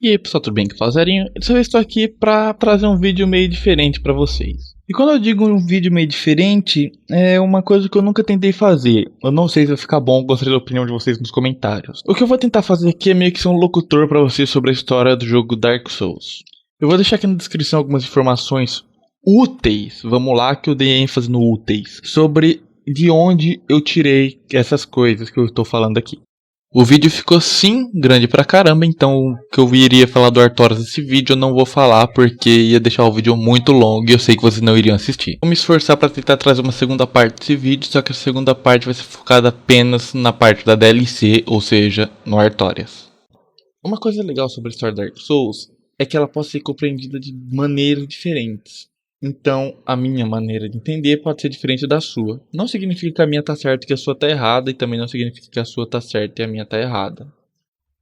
E aí pessoal, tudo bem? Que fala Zerinho? Dessa vez estou aqui para trazer um vídeo meio diferente para vocês. E quando eu digo um vídeo meio diferente, é uma coisa que eu nunca tentei fazer. Eu não sei se vai ficar bom, gostaria da opinião de vocês nos comentários. O que eu vou tentar fazer aqui é meio que ser um locutor para vocês sobre a história do jogo Dark Souls. Eu vou deixar aqui na descrição algumas informações úteis, vamos lá que eu dei ênfase no úteis, sobre de onde eu tirei essas coisas que eu estou falando aqui. O vídeo ficou sim grande pra caramba, então o que eu iria falar do Artorias nesse vídeo eu não vou falar porque ia deixar o vídeo muito longo e eu sei que vocês não iriam assistir. Vou me esforçar pra tentar trazer uma segunda parte desse vídeo, só que a segunda parte vai ser focada apenas na parte da DLC, ou seja, no Artorias. Uma coisa legal sobre a história da Dark Souls é que ela pode ser compreendida de maneiras diferentes. Então, a minha maneira de entender pode ser diferente da sua. Não significa que a minha tá certa e que a sua tá errada, e também não significa que a sua tá certa e a minha tá errada.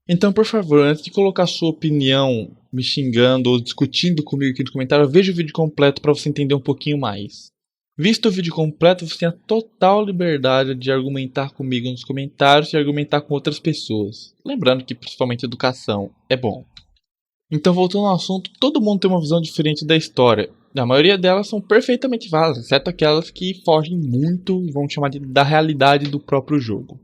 Então, por favor, antes de colocar a sua opinião me xingando ou discutindo comigo aqui no comentário, veja o vídeo completo para você entender um pouquinho mais. Visto o vídeo completo, você tem a total liberdade de argumentar comigo nos comentários e argumentar com outras pessoas. Lembrando que, principalmente, educação é bom. Então, voltando ao assunto, todo mundo tem uma visão diferente da história. A maioria delas são perfeitamente válidas, exceto aquelas que fogem muito e vão chamar da realidade do próprio jogo.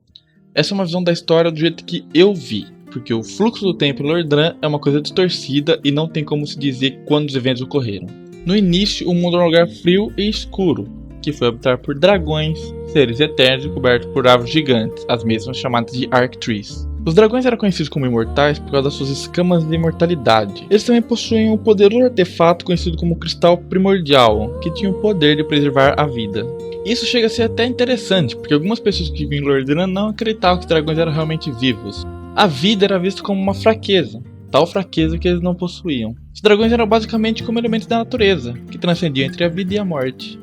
Essa é uma visão da história do jeito que eu vi, porque o fluxo do tempo em Lordran é uma coisa distorcida e não tem como se dizer quando os eventos ocorreram. No início, o mundo era um lugar frio e escuro, que foi habitado por dragões, seres eternos e coberto por árvores gigantes, as mesmas chamadas de Arctrees. Os dragões eram conhecidos como imortais por causa das suas escamas de imortalidade. Eles também possuíam um poderoso artefato conhecido como Cristal Primordial, que tinha o poder de preservar a vida. Isso chega a ser até interessante, porque algumas pessoas que viviam em Lordran não acreditavam que os dragões eram realmente vivos. A vida era vista como uma fraqueza, tal fraqueza que eles não possuíam. Os dragões eram basicamente como elementos da natureza, que transcendiam entre a vida e a morte.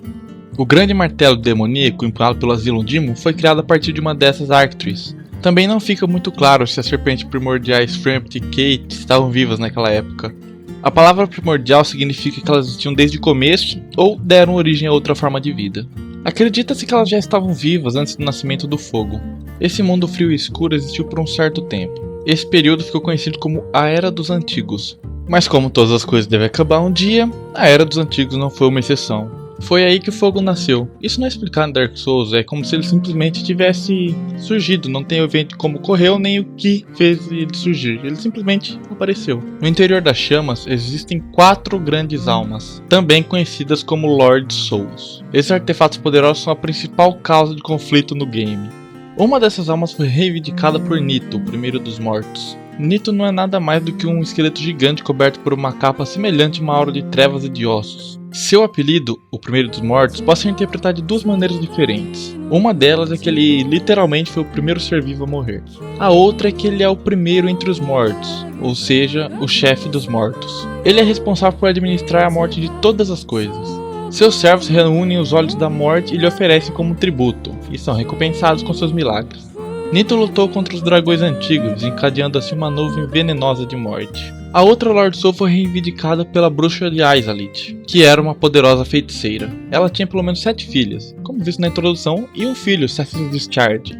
O grande martelo demoníaco empunhado pelo Asylum Demon foi criado a partir de uma dessas Arctrees. Também não fica muito claro se as serpentes primordiais Frampt e Kate estavam vivas naquela época. A palavra primordial significa que elas existiam desde o começo ou deram origem a outra forma de vida. Acredita-se que elas já estavam vivas antes do nascimento do fogo. Esse mundo frio e escuro existiu por um certo tempo. Esse período ficou conhecido como a Era dos Antigos. Mas como todas as coisas devem acabar um dia, a Era dos Antigos não foi uma exceção. Foi aí que o fogo nasceu. Isso não é explicado em Dark Souls, é como se ele simplesmente tivesse surgido. Não tem evento como ocorreu, nem o que fez ele surgir. Ele simplesmente apareceu. No interior das chamas existem 4 grandes almas, também conhecidas como Lord Souls. Esses artefatos poderosos são a principal causa de conflito no game. Uma dessas almas foi reivindicada por Nito, o primeiro dos mortos. Nito não é nada mais do que um esqueleto gigante coberto por uma capa semelhante a uma aura de trevas e de ossos. Seu apelido, o primeiro dos mortos, pode ser interpretado de 2 maneiras diferentes. Uma delas é que ele literalmente foi o primeiro ser vivo a morrer. A outra é que ele é o primeiro entre os mortos, ou seja, o chefe dos mortos. Ele é responsável por administrar a morte de todas as coisas. Seus servos reúnem os olhos da morte e lhe oferecem como tributo, e são recompensados com seus milagres. Nito lutou contra os dragões antigos, desencadeando assim uma nuvem venenosa de morte. A outra Lord Soul foi reivindicada pela bruxa de Izalith, que era uma poderosa feiticeira. Ela tinha pelo menos 7 filhas, como visto na introdução, e um filho, Sephiroth Discharge.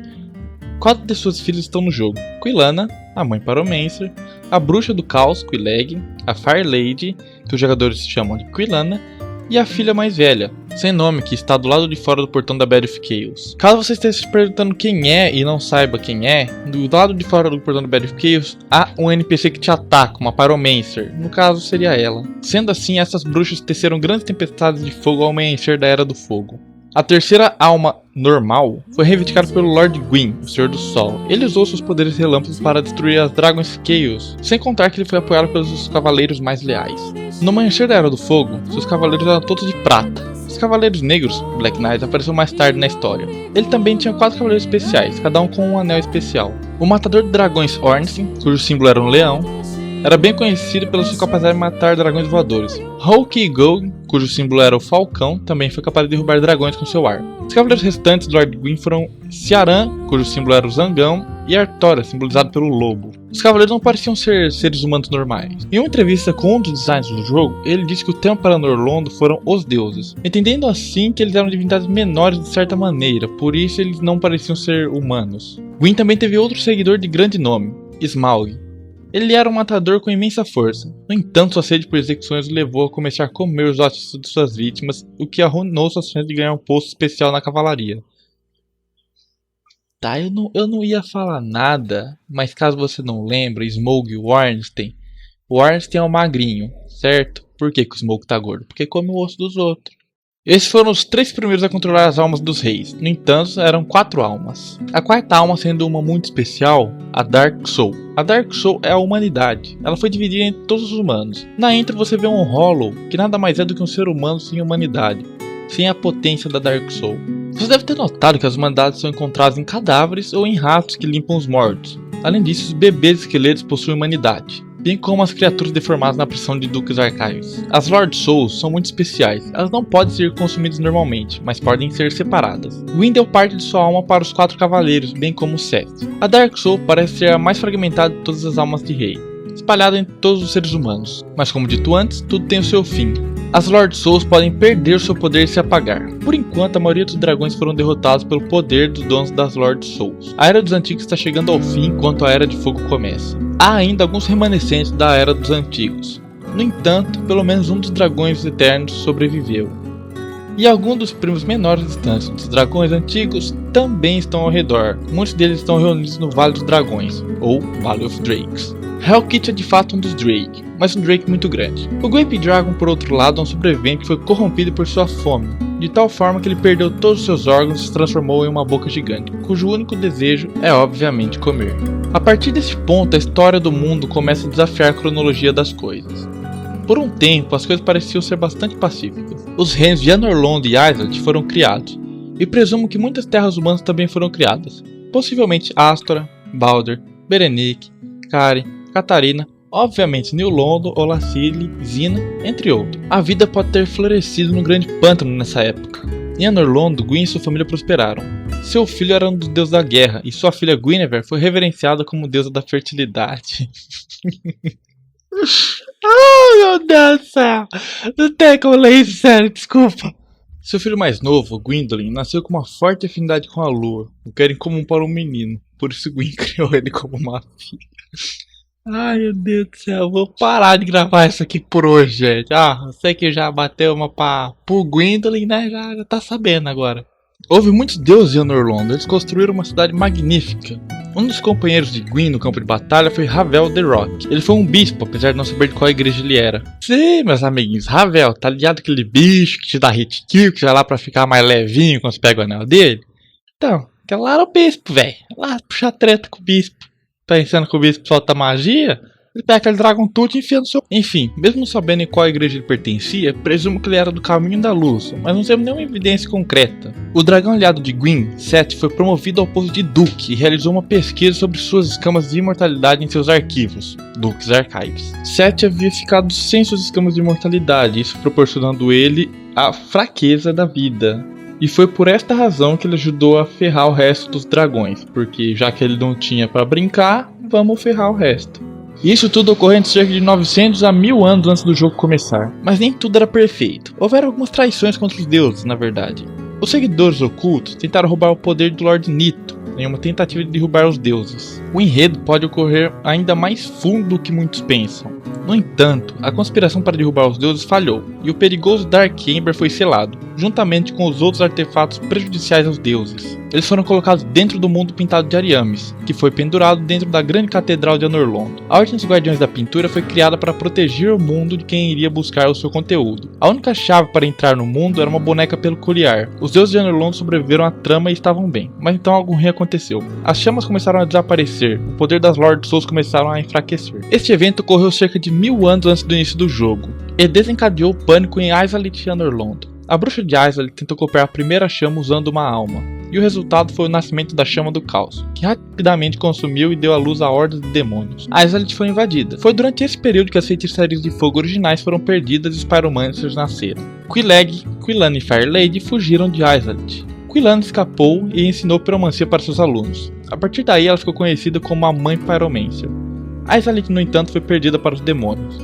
4 de suas filhas estão no jogo: Quilana, a mãe Pyromancer, a bruxa do caos, Quileg, a Fire Lady, que os jogadores chamam de Quilana, e a filha mais velha, sem nome, que está do lado de fora do portão da Bed of Chaos. Caso você esteja se perguntando quem é e não saiba quem é, do lado de fora do portão da Bed of Chaos há um NPC que te ataca, uma Pyromancer, no caso seria ela. Sendo assim, essas bruxas teceram grandes tempestades de fogo ao amanhecer da Era do Fogo. A terceira alma normal foi reivindicada pelo Lord Gwyn, o Senhor do Sol. Ele usou seus poderes relâmpagos para destruir as Dragon's Chaos, sem contar que ele foi apoiado pelos seus cavaleiros mais leais. No amanhecer da Era do Fogo, seus cavaleiros eram todos de prata. Os cavaleiros negros, Black Knights, apareceram mais tarde na história. Ele também tinha 4 cavaleiros especiais, cada um com um anel especial. O matador de dragões Ornstein, cujo símbolo era um leão, era bem conhecido pela sua capacidade de matar dragões voadores. Hawke Gog, cujo símbolo era o falcão, também foi capaz de derrubar dragões com seu ar. Os cavaleiros restantes do Lord Gwyn foram Ciaran, cujo símbolo era o zangão, e Artorias, simbolizado pelo lobo. Os cavaleiros não pareciam ser seres humanos normais. Em uma entrevista com um dos designers do jogo, ele disse que o tema para Norlondo foram os deuses, entendendo assim que eles eram divindades menores de certa maneira, por isso eles não pareciam ser humanos. Gwyn também teve outro seguidor de grande nome, Smaug. Ele era um matador com imensa força. No entanto, sua sede por execuções o levou a começar a comer os ossos de suas vítimas, o que arruinou suas chances de ganhar um posto especial na cavalaria. Tá, eu não ia falar nada, mas caso você não lembre, Smaug Wormstein. O Wormstein é um magrinho, certo? Por que o Smaug tá gordo? Porque come o osso dos outros. Esses foram os 3 primeiros a controlar as almas dos reis. No entanto, eram 4 almas. A quarta alma sendo uma muito especial, a Dark Soul. A Dark Soul é a humanidade. Ela foi dividida entre todos os humanos. Na intro você vê um Hollow, que nada mais é do que um ser humano sem humanidade, sem a potência da Dark Soul. Você deve ter notado que as humanidades são encontradas em cadáveres ou em ratos que limpam os mortos. Além disso, os bebês esqueletos possuem humanidade, bem como as criaturas deformadas na pressão de Duques Archives. As Lord Souls são muito especiais. Elas não podem ser consumidas normalmente, mas podem ser separadas. Gwyn deu parte de sua alma para os 4 cavaleiros, bem como Seth. A Dark Soul parece ser a mais fragmentada de todas as almas de rei, espalhada em todos os seres humanos. Mas como dito antes, tudo tem o seu fim. As Lord Souls podem perder seu poder e se apagar. Por enquanto, a maioria dos dragões foram derrotados pelo poder dos donos das Lord Souls. A Era dos Antigos está chegando ao fim enquanto a Era de Fogo começa. Há ainda alguns remanescentes da Era dos Antigos. No entanto, pelo menos um dos dragões eternos sobreviveu. E alguns dos primos menores distantes dos dragões antigos também estão ao redor. Muitos deles estão reunidos no Vale dos Dragões, ou Valley of Drakes. Hellkit é de fato um dos Drake, mas um Drake muito grande. O Grape Dragon, por outro lado, é um sobrevivente que foi corrompido por sua fome, de tal forma que ele perdeu todos os seus órgãos e se transformou em uma boca gigante, cujo único desejo é obviamente comer. A partir desse ponto, a história do mundo começa a desafiar a cronologia das coisas. Por um tempo, as coisas pareciam ser bastante pacíficas. Os reinos de Anorlond e Islay foram criados, e presumo que muitas terras humanas também foram criadas, possivelmente Astora, Balder, Berenice, Kari, Catarina, obviamente New Londo, Olacile, Zina, entre outros. A vida pode ter florescido no grande pântano nessa época. Em Anorlond, Gwyn e sua família prosperaram. Seu filho era um dos deuses da guerra, e sua filha Guinevere foi reverenciada como deusa da fertilidade. Oh, meu Deus do céu! Não tem como ler isso, sério, desculpa. Seu filho mais novo, Gwyndolin, nasceu com uma forte afinidade com a lua, o que era incomum para um menino, por isso Gwyn criou ele como uma filha. Ai, meu Deus do céu, vou parar de gravar isso aqui por hoje, gente. Você que já bateu uma pro Gwyndolin, né, já tá sabendo agora. Houve muitos deuses em Anorlond, eles construíram uma cidade magnífica. Um dos companheiros de Gwyn no campo de batalha foi Ravel the Rock. Ele foi um bispo, apesar de não saber de qual igreja ele era. Sim, meus amiguinhos, Ravel, tá ligado aquele bicho que te dá hit kill, que vai lá pra ficar mais levinho quando você pega o anel dele? Então, aquele lá era o bispo, velho. Lá puxar treta com o bispo. Pensando que o bispo solta magia, ele pega aquele Dragon Tooth e enfia no seu... Enfim, mesmo sabendo em qual igreja ele pertencia, presumo que ele era do caminho da luz, mas não temos nenhuma evidência concreta. O dragão aliado de Gwyn, Seth, foi promovido ao posto de Duque e realizou uma pesquisa sobre suas escamas de imortalidade em seus arquivos, Duques Archives. Seth havia ficado sem suas escamas de imortalidade, isso proporcionando ele a fraqueza da vida. E foi por esta razão que ele ajudou a ferrar o resto dos dragões, porque já que ele não tinha pra brincar, vamos ferrar o resto. Isso tudo ocorrendo cerca de 900 a 1000 anos antes do jogo começar. Mas nem tudo era perfeito. Houveram algumas traições contra os deuses, na verdade. Os seguidores ocultos tentaram roubar o poder do Lord Nito, em uma tentativa de derrubar os deuses. O enredo pode ocorrer ainda mais fundo do que muitos pensam. No entanto, a conspiração para derrubar os deuses falhou, e o perigoso Dark Ember foi selado, juntamente com os outros artefatos prejudiciais aos deuses. Eles foram colocados dentro do mundo pintado de Ariames, que foi pendurado dentro da grande catedral de Anorlond. A Ordem dos Guardiões da Pintura foi criada para proteger o mundo de quem iria buscar o seu conteúdo. A única chave para entrar no mundo era uma boneca peculiar. Os deuses de Anorlond sobreviveram à trama e estavam bem, mas então algo ruim aconteceu. As chamas começaram a desaparecer, o poder das Lord Souls começaram a enfraquecer. Este evento ocorreu cerca de 1000 anos antes do início do jogo, e desencadeou o pânico em Ysalight e Anorlond. A bruxa de Ysalight tentou copiar a primeira chama usando uma alma, e o resultado foi o nascimento da Chama do Caos, que rapidamente consumiu e deu à luz a horda de demônios. Ysalight foi invadida. Foi durante esse período que as feitiçarias de fogo originais foram perdidas e os Pyromancers nasceram. Quelaag, Quillan e Firelady fugiram de Ysalight. Quillan escapou e ensinou pyromancia para seus alunos. A partir daí ela ficou conhecida como a Mãe Pyromancer. Ysalight, no entanto, foi perdida para os demônios.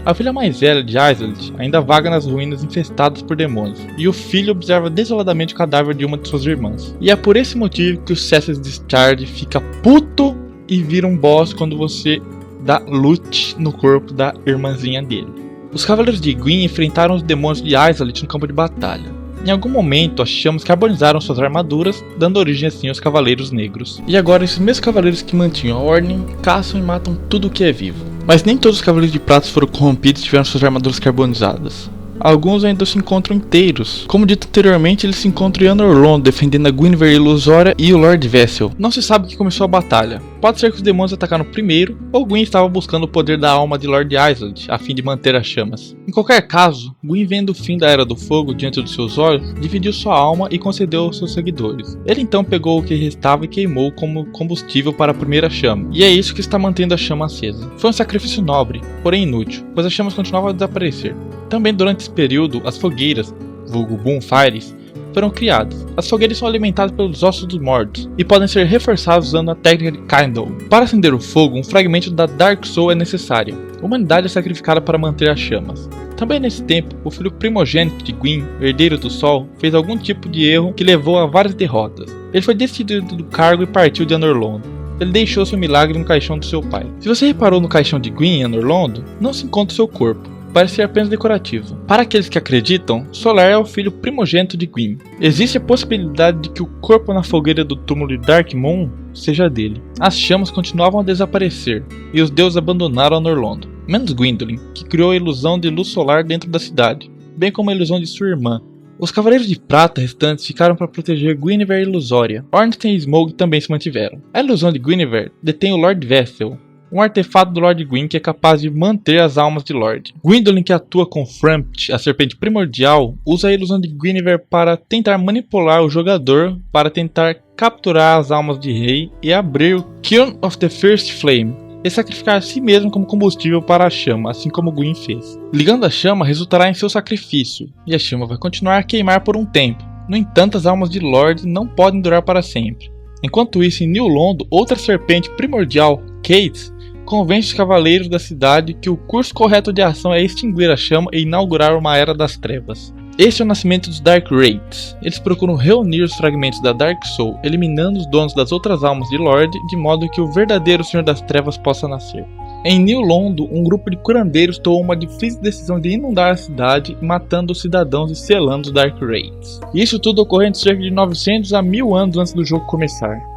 A filha mais velha de Ysalight ainda vaga nas ruínas infestadas por demônios, e o filho observa desoladamente o cadáver de uma de suas irmãs. E é por esse motivo que o Cessus Discharge fica puto e vira um boss quando você da Lute no corpo da irmãzinha dele. Os Cavaleiros de Gwyn enfrentaram os demônios de Izalith no campo de batalha. Em algum momento, as chamas carbonizaram suas armaduras, dando origem assim aos Cavaleiros Negros. E agora, esses mesmos Cavaleiros que mantinham a ordem, caçam e matam tudo o que é vivo. Mas nem todos os Cavaleiros de Prata foram corrompidos e tiveram suas armaduras carbonizadas. Alguns ainda se encontram inteiros. Como dito anteriormente, eles se encontram em Anor defendendo a Guinevere Ilusória e o Lord Vessel. Não se sabe que começou a batalha. Pode ser que os demônios atacaram primeiro, ou Gwyn estava buscando o poder da alma de Lord Island, a fim de manter as chamas. Em qualquer caso, Gwyn, vendo o fim da Era do Fogo diante dos seus olhos, dividiu sua alma e concedeu aos seus seguidores. Ele então pegou o que restava e queimou como combustível para a primeira chama, e é isso que está mantendo a chama acesa. Foi um sacrifício nobre, porém inútil, pois as chamas continuavam a desaparecer. Também durante esse período, as fogueiras, vulgo bonfires, foram criadas. As fogueiras são alimentadas pelos ossos dos mortos e podem ser reforçadas usando a técnica de Kindle. Para acender o fogo, um fragmento da Dark Soul é necessário. A humanidade é sacrificada para manter as chamas. Também nesse tempo, o filho primogênito de Gwyn, herdeiro do Sol, fez algum tipo de erro que levou a várias derrotas. Ele foi destituído do cargo e partiu de Anor. Ele deixou seu milagre no caixão do seu pai. Se você reparou no caixão de Gwyn em Anor, não se encontra seu corpo. Parece ser apenas decorativo. Para aqueles que acreditam, Solar é o filho primogênito de Gwyn. Existe a possibilidade de que o corpo na fogueira do túmulo de Darkmoon seja dele. As chamas continuavam a desaparecer, e os deuses abandonaram Anor, menos Gwyndolin, que criou a ilusão de luz solar dentro da cidade, bem como a ilusão de sua irmã. Os Cavaleiros de Prata restantes ficaram para proteger Guinevere Ilusória. Ornstein e Smough também se mantiveram. A ilusão de Guinevere detém o Lord Vessel, um artefato do Lord Gwyn que é capaz de manter as almas de Lord. Gwyndolin, que atua com Frampt, a serpente primordial, usa a ilusão de Guinevere para tentar manipular o jogador para tentar capturar as almas de rei e abrir o Kiln of the First Flame e sacrificar a si mesmo como combustível para a chama, assim como Gwyn fez. Ligando a chama resultará em seu sacrifício, e a chama vai continuar a queimar por um tempo. No entanto, as almas de Lord não podem durar para sempre. Enquanto isso, em New Londo, outra serpente primordial, Kate, convence os cavaleiros da cidade que o curso correto de ação é extinguir a chama e inaugurar uma Era das Trevas. Este é o nascimento dos Dark Wraiths. Eles procuram reunir os fragmentos da Dark Soul, eliminando os donos das outras almas de Lord, de modo que o verdadeiro Senhor das Trevas possa nascer. Em New Londo, um grupo de curandeiros tomou uma difícil decisão de inundar a cidade, matando os cidadãos e selando os Dark Wraiths. Isso tudo ocorrendo cerca de 900 a 1000 anos antes do jogo começar.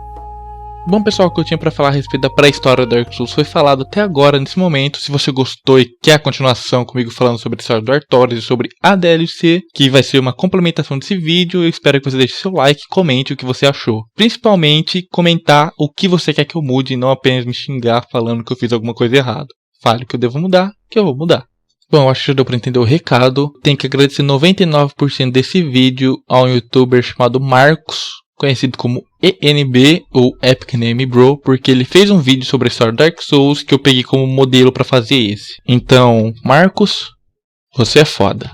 Bom, pessoal, o que eu tinha pra falar a respeito da pré-história do Dark Souls foi falado até agora, nesse momento. Se você gostou e quer a continuação comigo falando sobre a história do Artorias e sobre a DLC, que vai ser uma complementação desse vídeo, eu espero que você deixe seu like e comente o que você achou. Principalmente, comentar o que você quer que eu mude e não apenas me xingar falando que eu fiz alguma coisa errada. Fale o que eu devo mudar, que eu vou mudar. Bom, eu acho que já deu pra entender o recado. Tenho que agradecer 99% desse vídeo a um youtuber chamado Marcos, conhecido como ENB ou Epic Name Bro, porque ele fez um vídeo sobre a história do Dark Souls que eu peguei como modelo para fazer esse. Então, Marcos, você é foda.